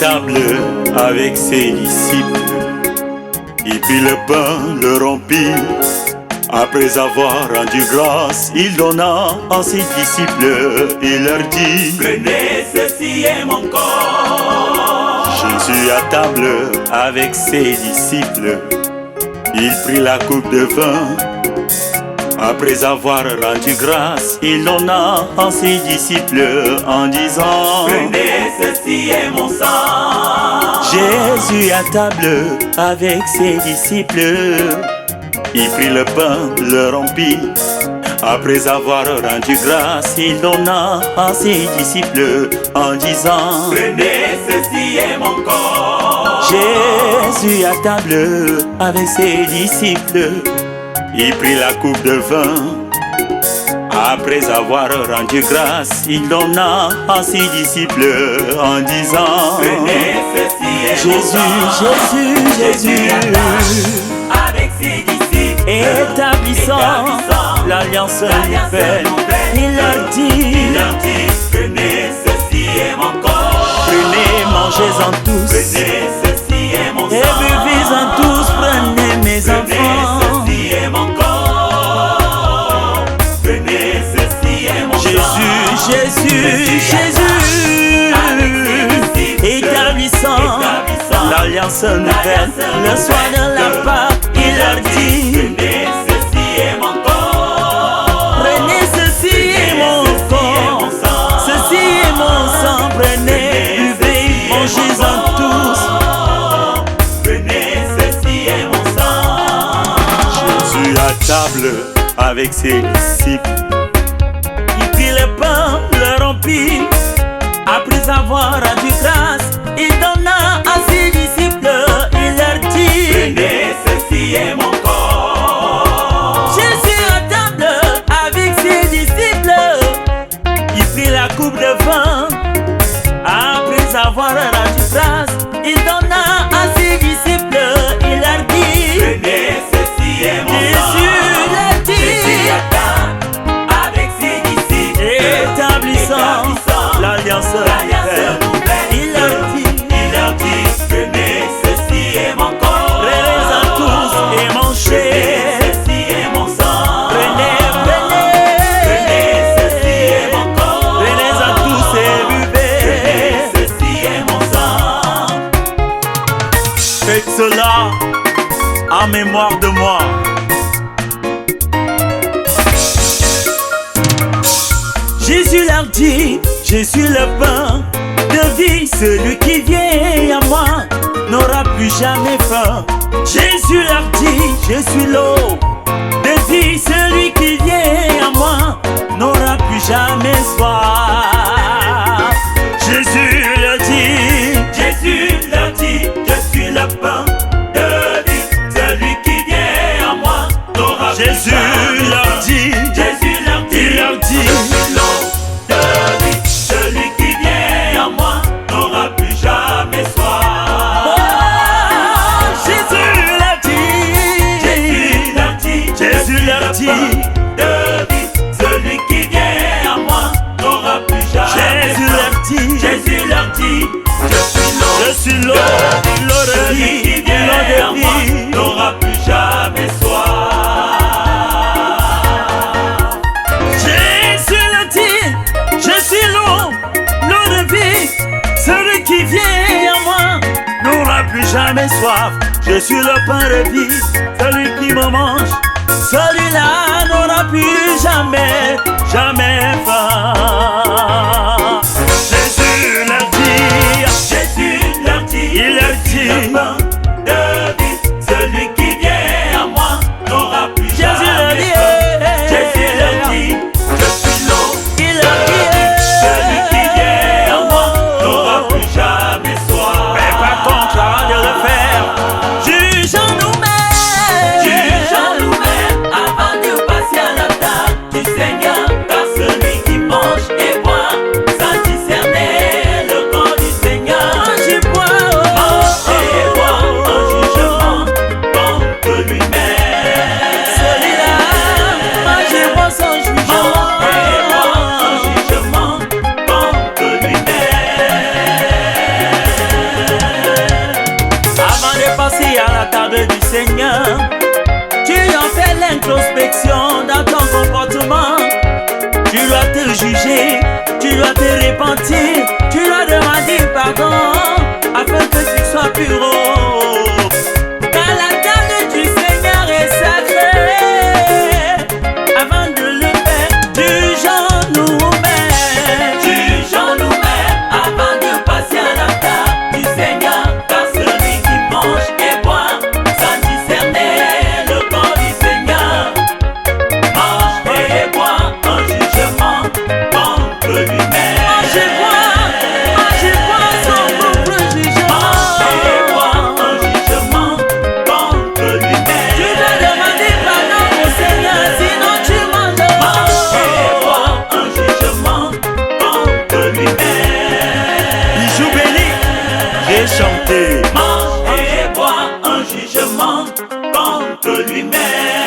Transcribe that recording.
table avec ses disciples. Il prit le pain, le rompit. Après avoir rendu grâce, il donna à ses disciples. Il leur dit: prenez, ceci est mon corps. Jésus à table avec ses disciples. Il prit la coupe de vin. Après avoir rendu grâce, il donna à ses disciples en disant: prenez, ceci est mon sang. Jésus à table avec ses disciples. Il prit le pain, le rompit. Après avoir rendu grâce, il donna à ses disciples en disant: prenez, ceci est mon corps. Jésus à table avec ses disciples. Il prit la coupe de vin. Après avoir rendu grâce, il donna à ses disciples en disant: prenez, ceci est mon Jésus, sang. Jésus, avec ses disciples, établissant l'alliance nouvelle, il leur dit: prenez, ceci est mon corps. Prenez, mangez-en tous, Prenez, ceci est mon sang. et buvez-en tous, prenez mes enfants. Ceci est mon corps. Prenez, ceci est mon sang. Jésus, établissant l'alliance nouvelle, le soir de la Pâque, il leur dit: prenez, ceci est mon corps. prenez, ceci est mon corps, ceci est mon sang, prenez, buvez, mangez-en tous. Prenez, ceci est mon sang. Jésus à table avec ses disciples. Il prit le pain, le rompit. Après avoir rendu grâce, il donna à ses disciples. Il leur dit: prenez, ceci est mon corps. Jésus à table avec ses disciples. Il prit la coupe de vin. Après avoir rendu grâce, il donna à ses disciples. Il leur dit: Prenez, ceci est mon sang. Jésus l'a dit. Jésus à table avec ses disciples, Établissant l'alliance nouvelle, il leur dit: prenez, ceci est mon corps. prenez-en tous et mangez. Ceci est mon sang. Prenez, ceci est mon corps. prenez-en tous et buvez. Ceci est mon sang. Faites cela en mémoire de moi. Jésus leur dit: je suis le pain de vie, celui qui vient à moi n'aura plus jamais faim. Jésus leur dit: je suis l'eau de vie, celui qui vient à moi n'aura plus jamais soif. Jésus leur dit: je suis le pain de vie, celui qui vient à moi n'aura plus Jésus jamais leur faim. dit, Jésus leur dit, il leur dit: je suis l'eau de vie, celui qui vient à moi n'aura plus jamais soif. Jésus leur dit, Jésus leur dit, de vie, celui qui vient à moi n'aura plus jamais Jésus soif. leur dit, Jésus leur dit, je suis l'eau, l'eau de celui qui vie, vient à l'eau de moi vie. n'aura plus jamais soif. Jésus leur dit, je suis l'eau, l'eau de vie, celui qui vient à moi n'aura plus jamais soif. Je suis le pain de vie, celui qui me mange, celui-là n'aura plus jamais, jamais faim. Jésus leur dit, Jésus leur dit, il leur dit, le pain de vie, celui qui vient à moi n'aura plus Jésus leur jamais dit, faim. Jésus leur dit, je suis l'eau il de leur vie, celui qui vient à moi n'aura plus jamais soif. mais par contre, avant de le faire, jugeons nous-mêmes. Seigneur. Tu en fais l'introspection dans ton comportement. Tu dois te juger, tu dois te repentir, tu dois demander pardon afin que tu sois pur. Car la table du Seigneur est sacrée. Avant de le faire, jugeons-nous-mêmes. Jugeons-nous-mêmes avant de passer à la table du Seigneur. Car celui qui mange et boit sans discerner le corps du Seigneur mange et boit un jugement contre lui-même. Mange et bois son propre jugement. Mange et boit un jugement contre lui-même. Tu dois demander pardon au Seigneur, sinon tu manges. Mange et boit un jugement contre lui-même. Bijou béni, j'ai chanté. Mange et boit un jugement contre lui-même.